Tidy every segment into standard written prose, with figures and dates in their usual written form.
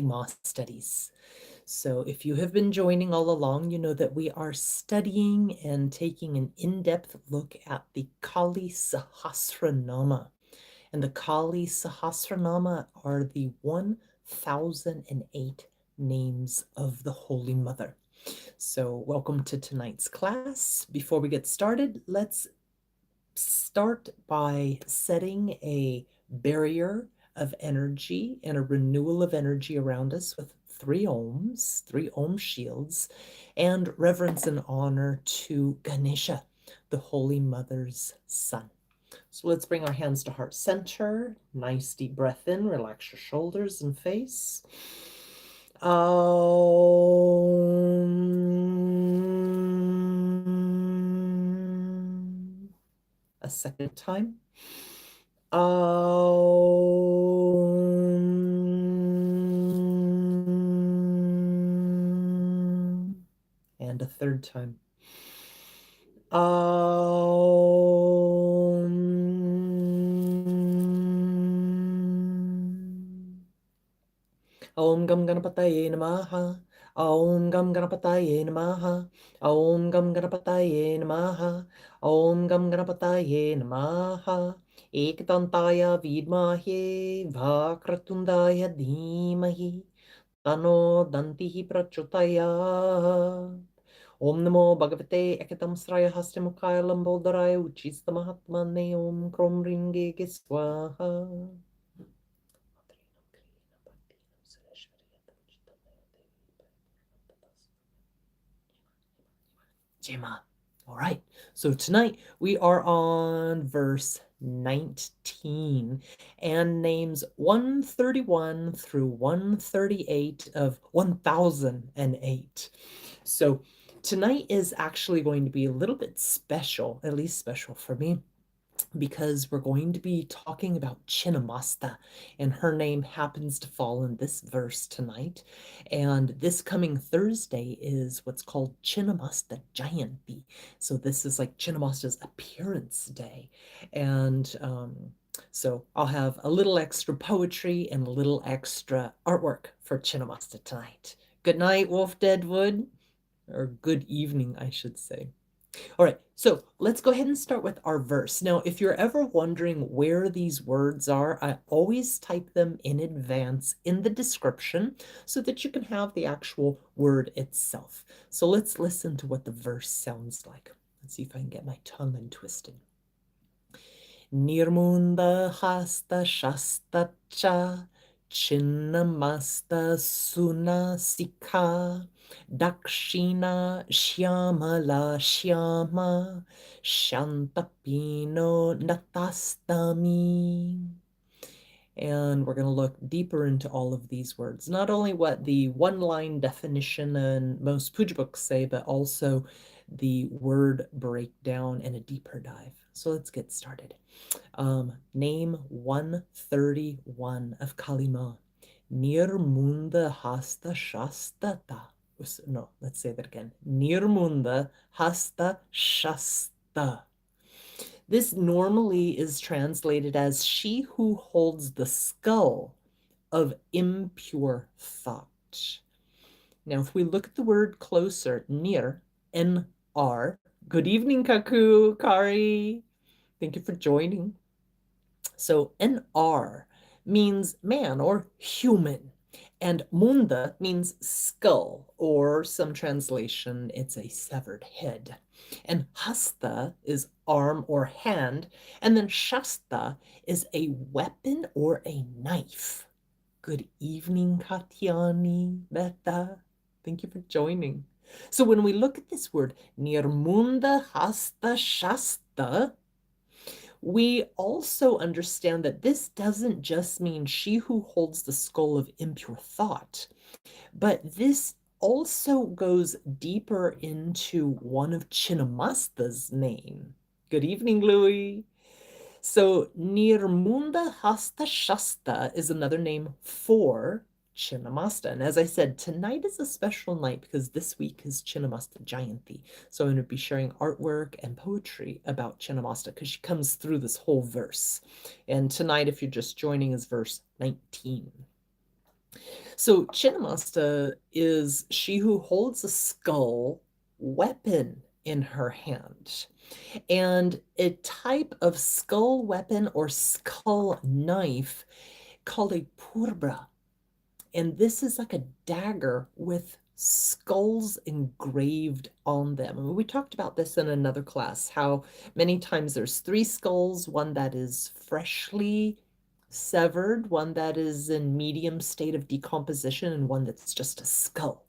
Maa Studies. So if you have been joining all along, you know that we are studying and taking an in-depth look at the Kali Sahasranama. And the Kali Sahasranama are the 1008 names of the Holy Mother. So welcome to tonight's class. Before we get started, let's start by setting a barrier of energy and a renewal of energy around us with 3 Om shields, and reverence and honor to Ganesha, the Holy Mother's son. So let's bring our hands to heart center. Nice deep breath in, relax your shoulders and face. A second time. And a third time. Om Gam Ganapataye Namaha. Om Gam Ganapataye Namaha. Om Gam Ganapataye Namaha. Om Gam Ganapataye Namaha. Ekdantaya Vidmahe Vakratundaya Dhimahi Tano Dantihi Prachodayat. Om Namo Bhagavate Ekatam Sraya Hastemukaya Lambodharaya Uchista Mahatmane Om Krom Ringe Swaha. Jema. All right, so tonight we are on verse 19 and names 131 through 138 of 1008. So tonight is actually going to be a little bit special, at least special for me, because we're going to be talking about Chinnamasta, and her name happens to fall in this verse tonight. And this coming Thursday is what's called Chinnamasta Jayanti. So this is like Chinnamasta's appearance day. And so I'll have a little extra poetry and a little extra artwork for Chinnamasta tonight. Good night, Wolf Deadwood, or good evening, I should say. All right, so let's go ahead and start with our verse. Now, if you're ever wondering where these words are, I always type them in advance in the description so that you can have the actual word itself. So let's listen to what the verse sounds like. Let's see if I can get my tongue untwisted. Nṛmuṇdahastaśastā Chinnamastā Sunāsikā Dakṣiṇā śyāmalā śyāmā śyāntā Pīnonnatastanī. And we're going to look deeper into all of these words, not only what the one-line definition and most puja books say, but also the word breakdown and a deeper dive. So let's get started. Name 131 of Kali Maa. Nṛmuṇdahastaśastā. No, let's say that again. Nṛmuṇdahastaśastā. This normally is translated as she who holds the skull of impure thought. Now, if we look at the word closer, nir, N-R. Good evening, Kaku, Kari. Thank you for joining. So N-R means man or human. And munda means skull, or some translation, it's a severed head. And hasta is arm or hand, and then shasta is a weapon or a knife. Good evening, Katyani, Beta. Thank you for joining. So when we look at this word, Nṛmuṇdahastaśastā, we also understand that this doesn't just mean she who holds the skull of impure thought, but this also goes deeper into one of Chinnamasta's name. Good evening, Louis. So Nṛmuṇdahastaśastā is another name for Chinnamasta. And as I said, tonight is a special night because this week is Chinnamasta Jayanti. So I'm going to be sharing artwork and poetry about Chinnamasta because she comes through this whole verse. And tonight, if you're just joining, is verse 19. So Chinnamasta is she who holds a skull weapon in her hand. And a type of skull weapon or skull knife called a purbra. And this is like a dagger with skulls engraved on them. And we talked about this in another class, how many times there's 3 skulls, one that is freshly severed, one that is in medium state of decomposition, and one that's just a skull.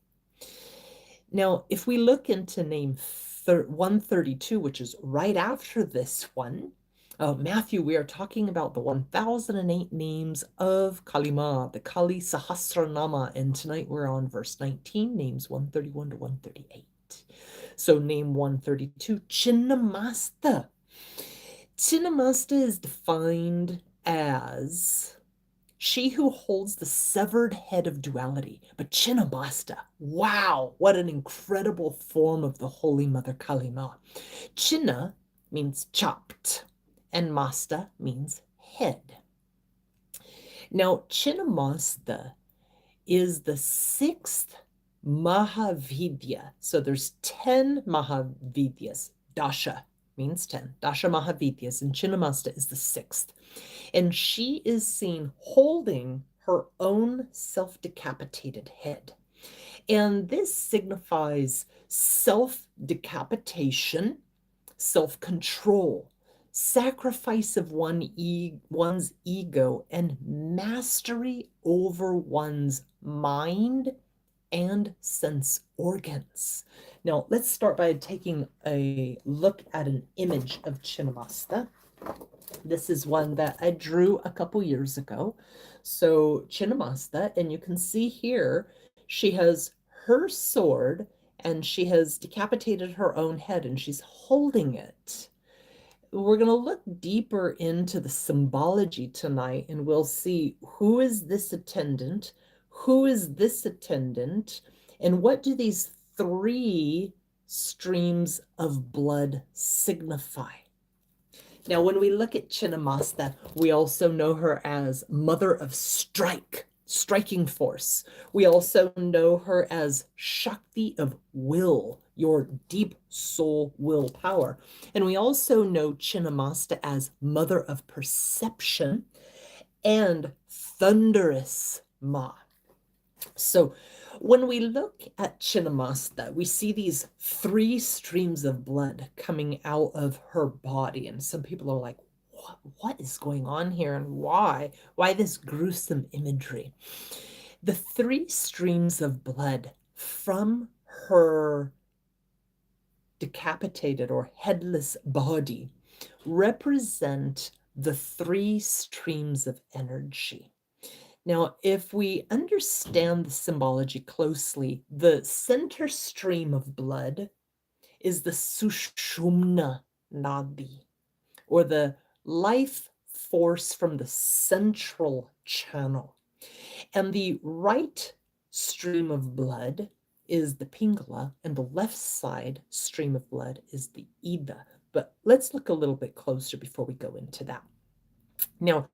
Now, if we look into name 132, which is right after this one, Matthew, we are talking about the 1008 names of Kali Maa, the Kali Sahasranama, and tonight we're on verse 19, names 131 to 138. So name 132, Chinnamasta. Chinnamasta is defined as she who holds the severed head of duality. But Chinnamasta, wow, what an incredible form of the Holy Mother Kali Maa. Chinna means chopped, and Masta means head. Now, Chinnamasta is the 6th Mahavidya. So there's 10 Mahavidyas. Dasha means 10. Dasha Mahavidyas, and Chinnamasta is the 6th. And she is seen holding her own self-decapitated head. And this signifies self-decapitation, self-control, sacrifice of one's ego, and mastery over one's mind and sense organs. Now, let's start by taking a look at an image of Chinnamasta. This is one that I drew a couple years ago. So Chinnamasta, and you can see here, she has her sword and she has decapitated her own head and she's holding it. We're going to look deeper into the symbology tonight, and we'll see who is this attendant, who is this attendant, and what do these 3 streams of blood signify. Now, when we look at Chinnamasta, we also know her as Mother of striking force. We also know her as Shakti of will, your deep soul willpower. And we also know Chinnamasta as Mother of perception and thunderous Ma. So when we look at Chinnamasta, we see these 3 streams of blood coming out of her body. And some people are like, what is going on here, and why this gruesome imagery? The 3 streams of blood from her decapitated or headless body represent the 3 streams of energy. Now, if we understand the symbology closely, the center stream of blood is the sushumna nadi, or the life force from the central channel. And the right stream of blood is the pingala, and the left side stream of blood is the ida. But let's look a little bit closer before we go into that. Now,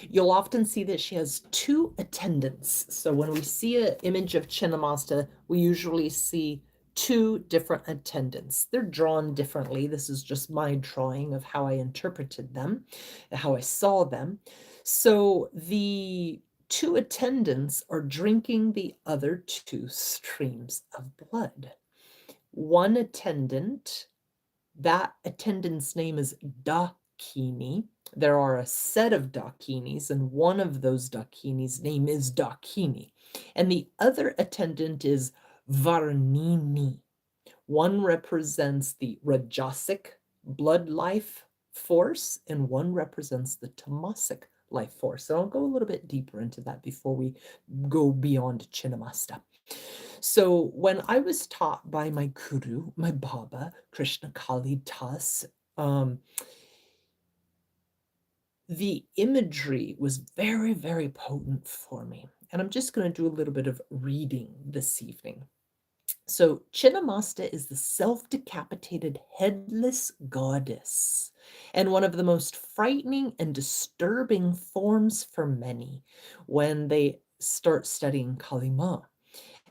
you'll often see that she has 2 attendants. So when we see an image of Chinnamasta, we usually see 2 different attendants. They're drawn differently. This is just my drawing of how I interpreted them, how I saw them. So the 2 attendants are drinking the other 2 streams of blood. One attendant, that attendant's name is Dakṣiṇā. There are a set of Dakṣiṇas, and one of those Dakṣiṇas' name is Dakṣiṇā. And the other attendant is Varnini. One represents the Rajasic blood life force, and one represents the Tamasic life force. So I'll go a little bit deeper into that before we go beyond Chinnamasta. So when I was taught by my guru, my Baba, Krishna Kali Das, the imagery was very, very potent for me. And I'm just going to do a little bit of reading this evening. So Chinnamasta is the self-decapitated headless goddess, and one of the most frightening and disturbing forms for many when they start studying Kali Maa.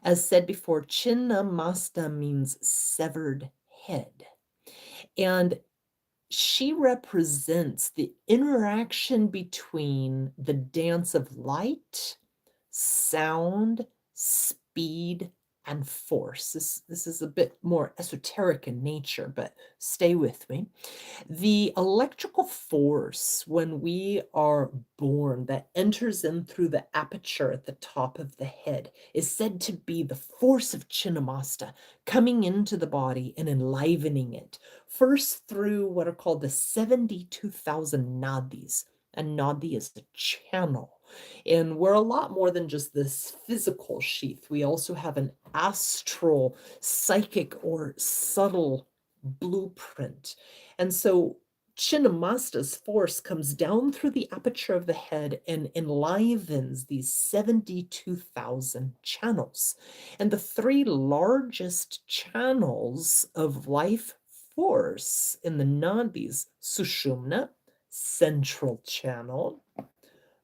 As said before, Chinnamasta means severed head. And she represents the interaction between the dance of light, sound, speed, and force. This is a bit more esoteric in nature, but stay with me. The electrical force, when we are born, that enters in through the aperture at the top of the head, is said to be the force of Chinnamasta coming into the body and enlivening it, first through what are called the 72,000 nadis. A nadi is a channel. And we're a lot more than just this physical sheath. We also have an astral, psychic, or subtle blueprint. And so Chinnamasta's force comes down through the aperture of the head and enlivens these 72,000 channels. And the three largest channels of life force in the nadis, sushumna, central channel,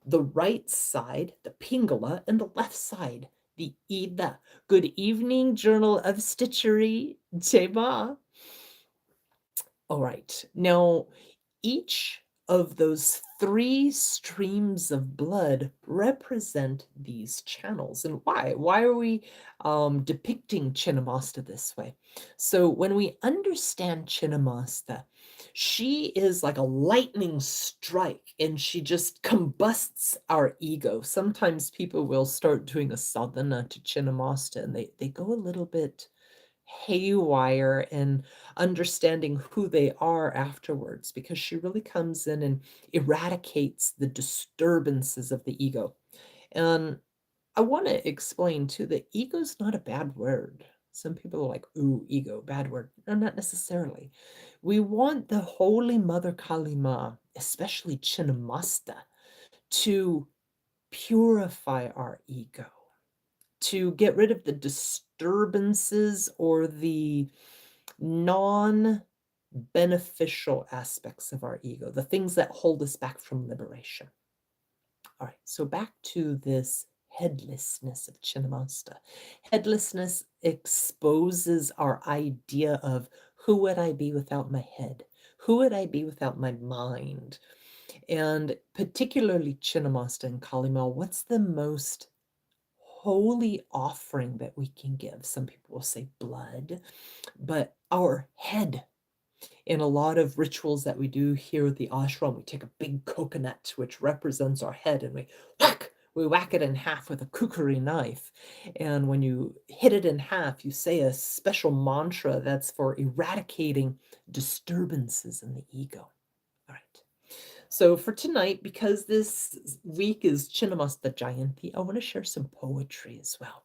the right side, the pingala, and the left side, the ida. Good evening, Journal of Stitchery, Cheba. All right, now each of those three streams of blood represent these channels. And why? Why are we depicting Chinnamasta this way? So when we understand Chinnamasta, she is like a lightning strike and she just combusts our ego. Sometimes people will start doing a sadhana to Chinnamasta and they go a little bit haywire in understanding who they are afterwards, because she really comes in and eradicates the disturbances of the ego. And I want to explain too that ego's not a bad word. Some people are like, ooh, ego, bad word. No, not necessarily. We want the Holy Mother Kali Maa, especially Chinnamasta, to purify our ego, to get rid of the disturbances or the non-beneficial aspects of our ego, the things that hold us back from liberation. All right, so back to this headlessness of Chinnamasta. Headlessness exposes our idea of who would I be without my head? Who would I be without my mind? And particularly Chinnamasta and Kali Maa, what's the most holy offering that we can give? Some people will say blood, but our head. In a lot of rituals that we do here at the ashram, we take a big coconut, which represents our head, and we whack it in half with a kukri knife. And when you hit it in half, you say a special mantra that's for eradicating disturbances in the ego. All right. So for tonight, because this week is Chinnamasta Jayanti, I want to share some poetry as well.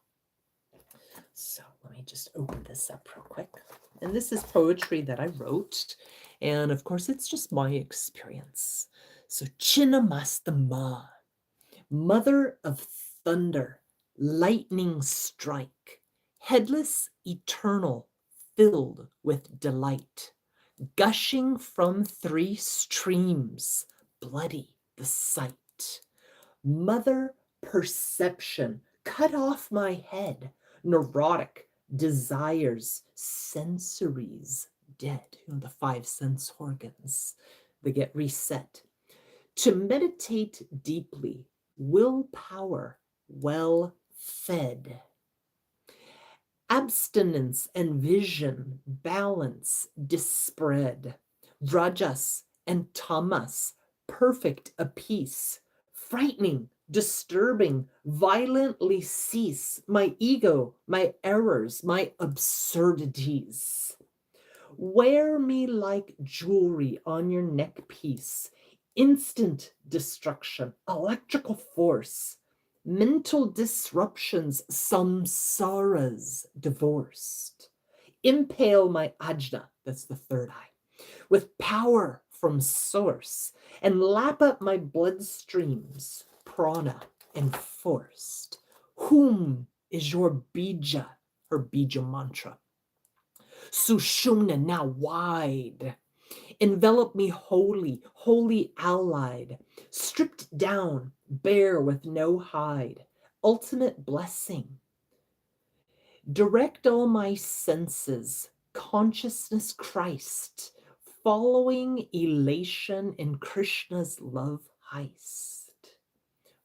So let me just open this up real quick. And this is poetry that I wrote. And of course, it's just my experience. So Chinnamasta Maa, mother of thunder, lightning strike, headless, eternal, filled with delight, gushing from three streams, bloody the sight. Mother perception, cut off my head, neurotic desires, sensories dead. The five sense organs, they get reset. To meditate deeply, willpower well fed. Abstinence and vision, balance dispread. Rajas and tamas, perfect apiece. Frightening, disturbing, violently cease my ego, my errors, my absurdities. Wear me like jewelry on your neck piece. Instant destruction, electrical force, mental disruptions, samsaras, divorced. Impale my ajna, that's the third eye, with power from source, and lap up my bloodstreams, prana, enforced. Whom is your bija, her bija mantra? Sushumna, now wide. Envelop me wholly, wholly allied, stripped down, bare with no hide. ultimate blessing. Direct all my senses, consciousness Christ, following elation in Krishna's love heist.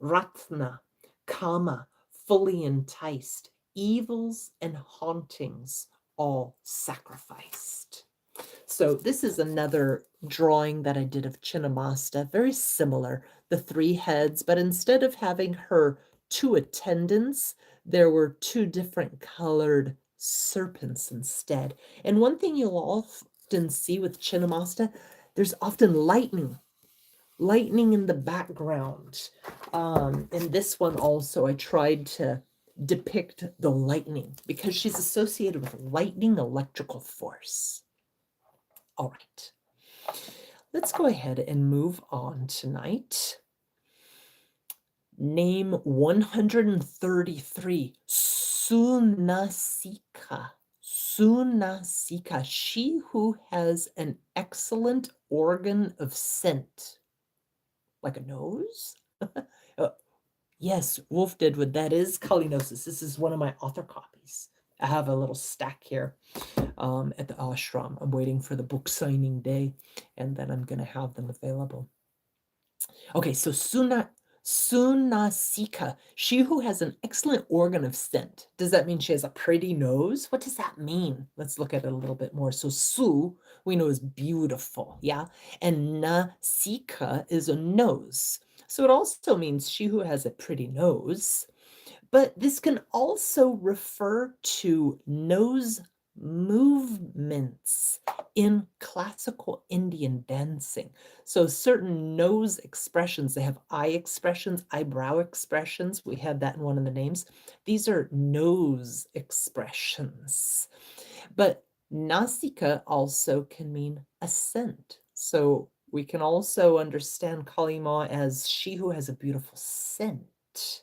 Ratna, Kama, fully enticed, evils and hauntings all sacrificed. So this is another drawing that I did of Chinnamasta, very similar, the 3 heads, but instead of having her 2 attendants, there were 2 different colored serpents instead. And one thing you'll often see with Chinnamasta, there's often lightning in the background. In this one also, I tried to depict the lightning because she's associated with lightning, electrical force. All right, let's go ahead and move on tonight. Name 133, Sunāsikā. Sunāsikā, she who has an excellent organ of scent. Like a nose? Yes, Wolf Deadwood, that is Kalinosis. This is one of my author copies. I have a little stack here at the Ashram. I'm waiting for the book signing day, and then I'm going to have them available. Okay, so Sunāsikā, she who has an excellent organ of scent. Does that mean she has a pretty nose? What does that mean? Let's look at it a little bit more. So Su, we know, is beautiful, yeah? And Nasika is a nose. So it also means she who has a pretty nose. But this can also refer to nose movements in classical Indian dancing. So certain nose expressions, they have eye expressions, eyebrow expressions. We had that in one of the names. These are nose expressions. But Nasika also can mean ascent. So we can also understand Kali Maa as she who has a beautiful scent.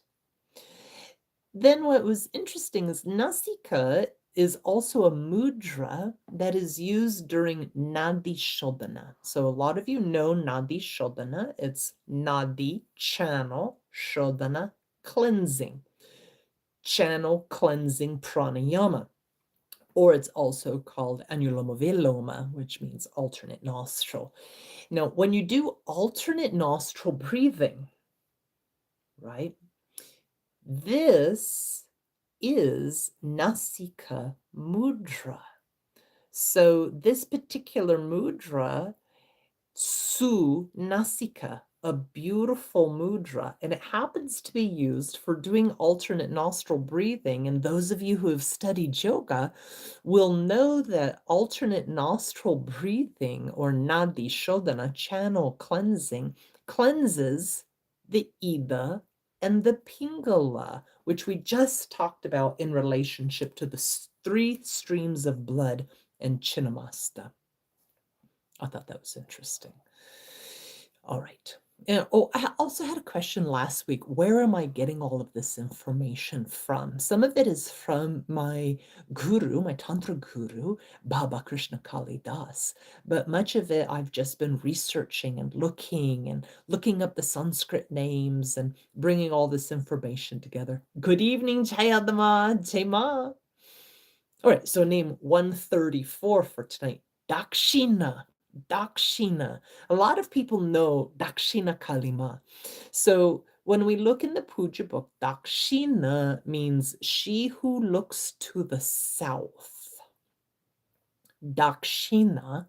Then what was interesting is Nasika is also a mudra that is used during Nadi Shodhana. So a lot of you know Nadi Shodhana. It's Nadi, channel, Shodhana, cleansing. Channel cleansing pranayama. Or it's also called Anuloma Viloma, which means alternate nostril. Now, when you do alternate nostril breathing, right, this is Nasika mudra. So this particular mudra, Sunāsikā, a beautiful mudra, and it happens to be used for doing alternate nostril breathing. And those of you who have studied yoga will know that alternate nostril breathing, or Nadi Shodhana, channel cleansing, cleanses the Ida and the Pingala, which we just talked about in relationship to the 3 streams of blood in Chinnamasta. I thought that was interesting. All right. And, I also had a question last week. Where am I getting all of this information from? Some of it is from my guru, my Tantra guru, Baba Krishna Kali Das. But much of it I've just been researching and looking up the Sanskrit names and bringing all this information together. Good evening, Jayadama, Jema. All right, so name 134 for tonight, Dakṣiṇā. Dakṣiṇā. A lot of people know Dakṣiṇā Kali Maa. So when we look in the puja book, Dakṣiṇā means she who looks to the south. Dakṣiṇā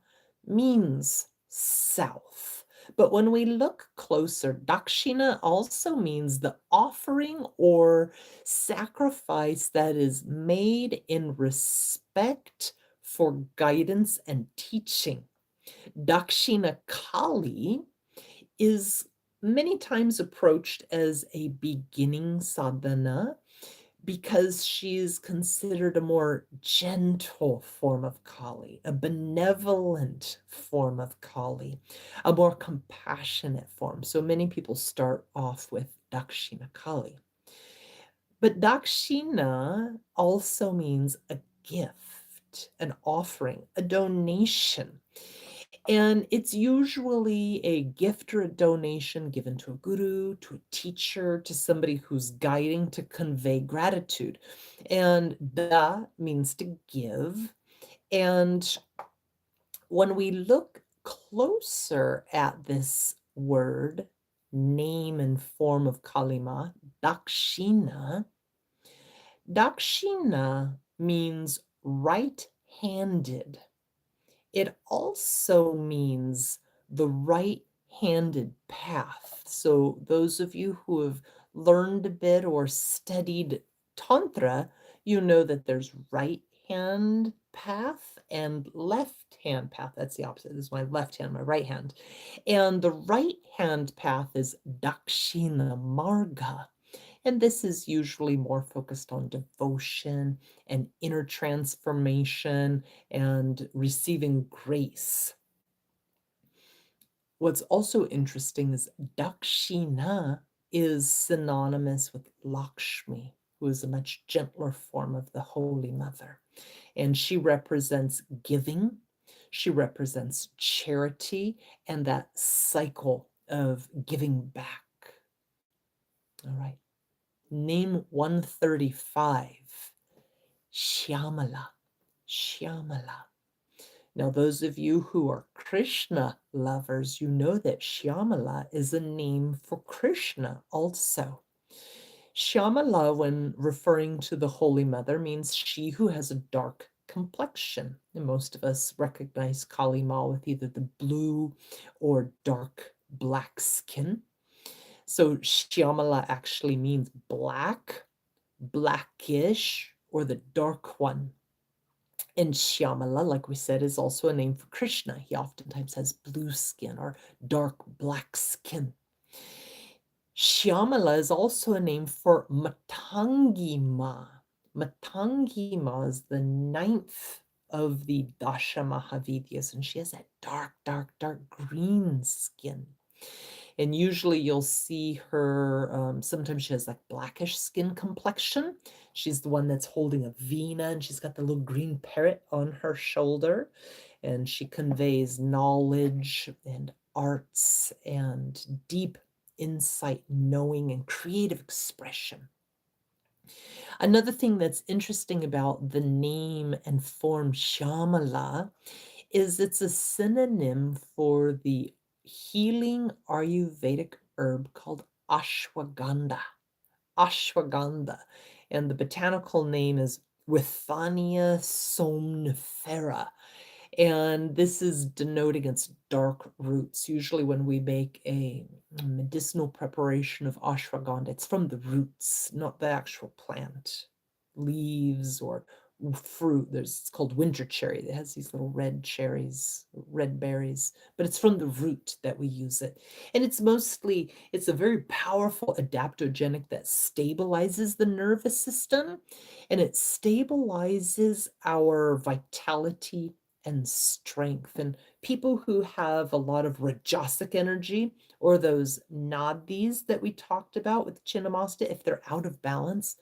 means south. But when we look closer, Dakṣiṇā also means the offering or sacrifice that is made in respect for guidance and teaching. Dakṣiṇā Kali is many times approached as a beginning sadhana because she's considered a more gentle form of Kali, a benevolent form of Kali, a more compassionate form. So many people start off with Dakṣiṇā Kali. But Dakṣiṇā also means a gift, an offering, a donation. And it's usually a gift or a donation given to a guru, to a teacher, to somebody who's guiding to convey gratitude. And da means to give. And when we look closer at this word, name and form of Kali Maa, Dakṣiṇā, Dakṣiṇā means right-handed. It also means the right-handed path. So those of you who have learned a bit or studied Tantra, you know that there's right hand path and left hand path. That's the opposite. This is my left hand, my right hand. And the right hand path is Dakṣiṇā Marga. And this is usually more focused on devotion and inner transformation and receiving grace. What's also interesting is Dakṣiṇā is synonymous with Lakshmi, who is a much gentler form of the Holy Mother. And she represents giving, she represents charity, and that cycle of giving back. All right. Name 135, śyāmalā, śyāmalā. Now, those of you who are Krishna lovers, you know that śyāmalā is a name for Krishna also. Śyāmalā, when referring to the Holy Mother, means she who has a dark complexion. And most of us recognize Kali Maa with either the blue or dark black skin. So śyāmalā actually means black, blackish, or the dark one. And śyāmalā, like we said, is also a name for Krishna. He oftentimes has blue skin or dark black skin. Śyāmalā is also a name for Matangi Maa. Matangi Maa is the 9th of the Dasha Mahavidyas, and she has that dark, dark, dark green skin. And usually you'll see her, sometimes she has like blackish skin complexion. She's the one that's holding a veena, and she's got the little green parrot on her shoulder. And she conveys knowledge and arts and deep insight, knowing, and creative expression. Another thing that's interesting about the name and form śyāmalā is it's a synonym for the healing Ayurvedic herb called ashwagandha. Ashwagandha. And the botanical name is Withania somnifera. And this is denoting its dark roots. Usually when we make a medicinal preparation of ashwagandha, it's from the roots, not the actual plant, leaves or fruit. It's called winter cherry. It has these little red cherries, red berries, but it's from the root that we use it. And it's a very powerful adaptogenic that stabilizes the nervous system, and it stabilizes our vitality and strength. And people who have a lot of rajasic energy, or those nadis that we talked about with Chinnamasta, if they're out of balance,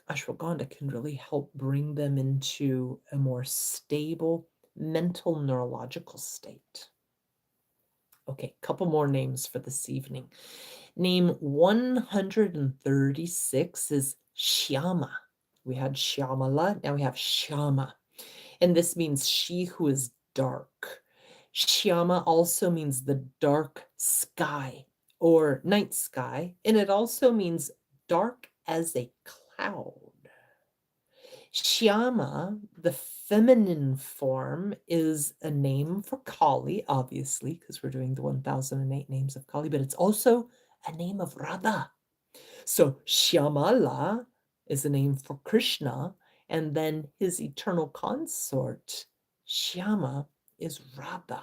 ashwagandha can really help bring them into a more stable mental neurological state. Okay, couple more names for this evening. Name 136 is śyāmā. We had śyāmalā, now we have śyāmā. And this means she who is dark. Śyāmā also means the dark sky or night sky, and it also means dark as a cloud. Śyāmā, the feminine form, is a name for Kali, obviously, because we're doing the 1008 names of Kali, but it's also a name of Radha. So śyāmalā is a name for Krishna, and then his eternal consort, Śyāmā, is Radha.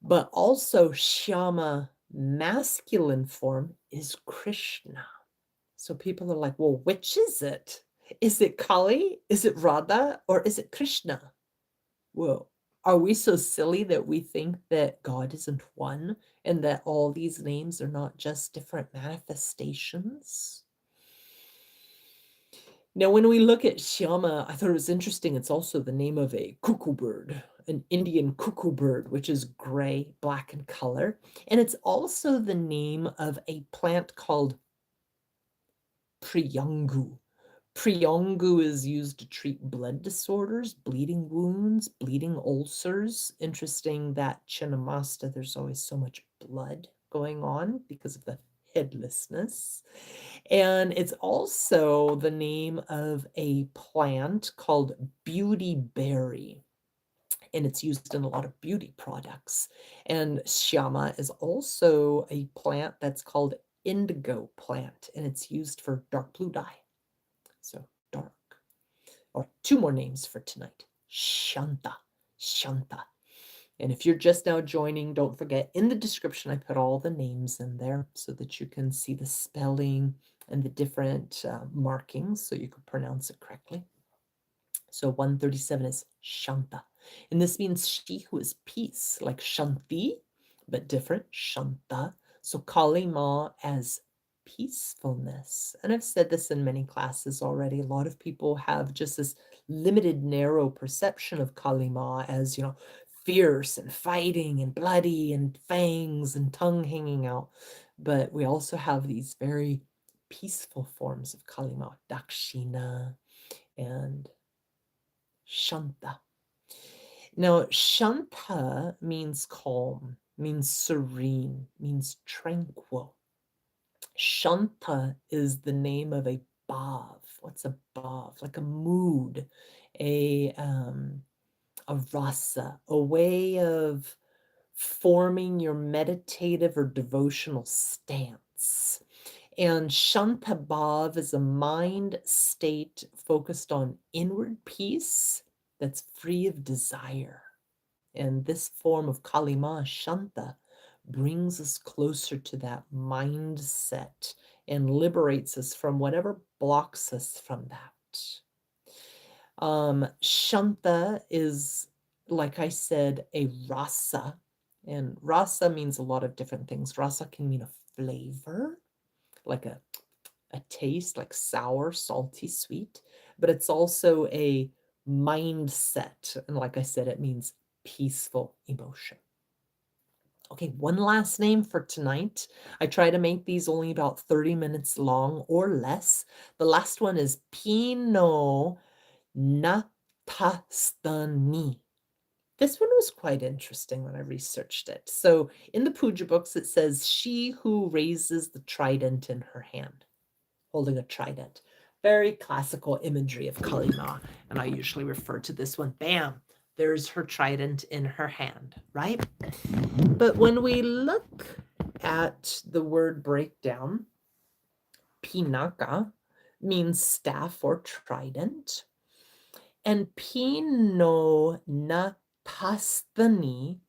But also śyāmā masculine form is Krishna. So people are like, well, which is it? Is it Kali? Is it Radha? Or is it Krishna? Well, are we so silly that we think that God isn't one and that all these names are not just different manifestations? Now, when we look at śyāmā, I thought it was interesting. It's also the name of a cuckoo bird. an Indian cuckoo bird, which is gray, black in color. And it's also the name of a plant called Priyangu. Priyangu is used to treat blood disorders, bleeding wounds, bleeding ulcers. Interesting that Chinnamasta, there's always so much blood going on because of the headlessness. And it's also the name of a plant called beauty berry, and it's used in a lot of beauty products. And śyāmā is also a plant that's called indigo plant, and it's used for dark blue dye. So dark. Or two more names for tonight. Śyāntā, śyāntā. And if you're just now joining, don't forget, in the description, I put all the names in there so that you can see the spelling and the different markings so you can pronounce it correctly. So 137 is śyāntā. And this means she who is peace, like shanti, but different, śyāntā. So Kali Maa as peacefulness. And I've said this in many classes already. A lot of people have just this limited, narrow perception of Kali Maa as, fierce and fighting and bloody and fangs and tongue hanging out. But we also have these very peaceful forms of Kali Maa, Dakṣiṇā and śyāntā. Now, śyāntā means calm, means serene, means tranquil. Śyāntā is the name of a bhav. What's a bhav? Like a mood, a rasa, a way of forming your meditative or devotional stance. And śyāntā bhav is a mind state focused on inward peace that's free of desire. And this form of Kali Maa, śyāntā, brings us closer to that mindset and liberates us from whatever blocks us from that. Śyāntā is, like I said, a rasa, and rasa means a lot of different things. Rasa can mean a flavor, like a taste, like sour, salty, sweet, but it's also a mindset. And like I said, it means peaceful emotion. Okay, one last name for tonight. I try to make these only about 30 minutes long or less. The last one is Pīnonnatastanī. This one was quite interesting when I researched it. So in the puja books, it says, she who raises the trident in her hand, holding a trident. Very classical imagery of Kali Maa. And I usually refer to this one, bam, there's her trident in her hand, right? But when we look at the word breakdown, Pinaka means staff or trident, and Pīnonnatastanī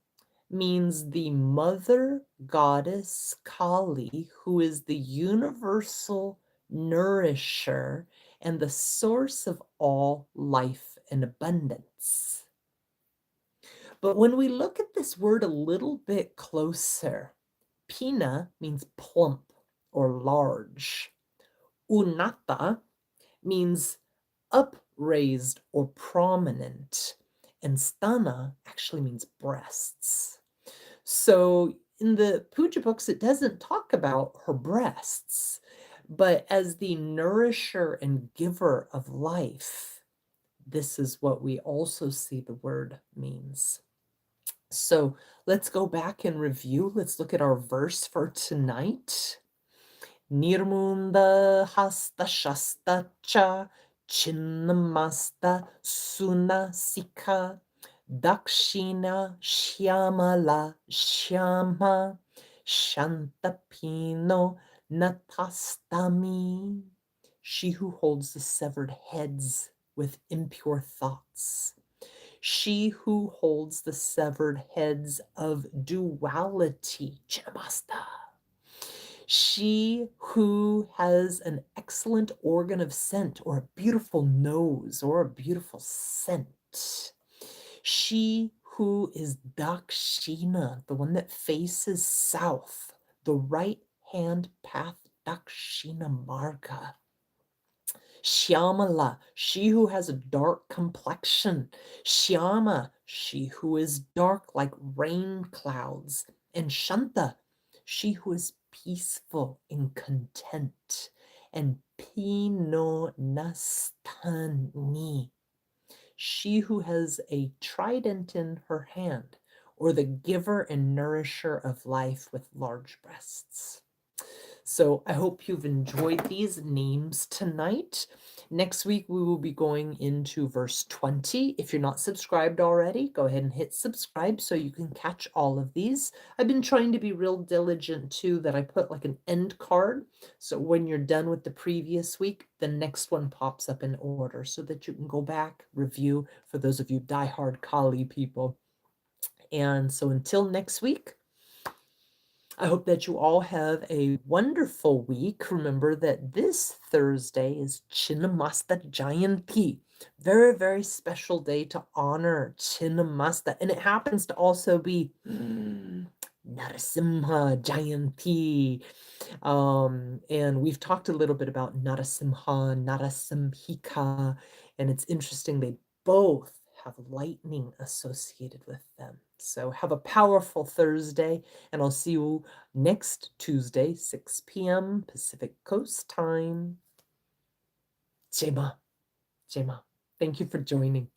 means the mother goddess Kali, who is the universal nourisher and the source of all life and abundance. But when we look at this word a little bit closer, Pina means plump or large. Unnata means upraised or prominent. And stana actually means breasts. So in the puja books, it doesn't talk about her breasts, but as the nourisher and giver of life, this is what we also see the word means. So let's go back and review. Let's look at our verse for tonight. Nṛmuṇdahastaśastā Chinnamastā Sunāsikā Dakṣiṇā śyāmalā śyāmā śyāntā Pīnonnatastanī. She who holds the severed heads with impure thoughts. She who holds the severed heads of duality, Chinnamastā. She who has an excellent organ of scent, or a beautiful nose, or a beautiful scent. She who is Dakṣiṇā, the one that faces south, the right hand path, Dakṣiṇā marga. Śyāmalā, she who has a dark complexion. Śyāmā, she who is dark like rain clouds. And śyāntā, she who is peaceful and content. And Pīnonnatastanī, she who has a trident in her hand, or the giver and nourisher of life with large breasts. So I hope you've enjoyed these names tonight. Next week, we will be going into verse 20. If you're not subscribed already, go ahead and hit subscribe so you can catch all of these. I've been trying to be real diligent too, that I put like an end card. So when you're done with the previous week, the next one pops up in order so that you can go back, review, for those of you diehard Kali people. And so until next week, I hope that you all have a wonderful week. Remember that this Thursday is Chinnamasta Jayanti. Very, very special day to honor Chinnamasta. And it happens to also be Nṛmuṇdahastaśastā Jayanti. And we've talked a little bit about Narasimha, Narasimhika, and it's interesting, they both have lightning associated with them. So have a powerful Thursday, and I'll see you next Tuesday, 6 p.m. Pacific Coast time. Jai Maa. Jai Maa. Thank you for joining.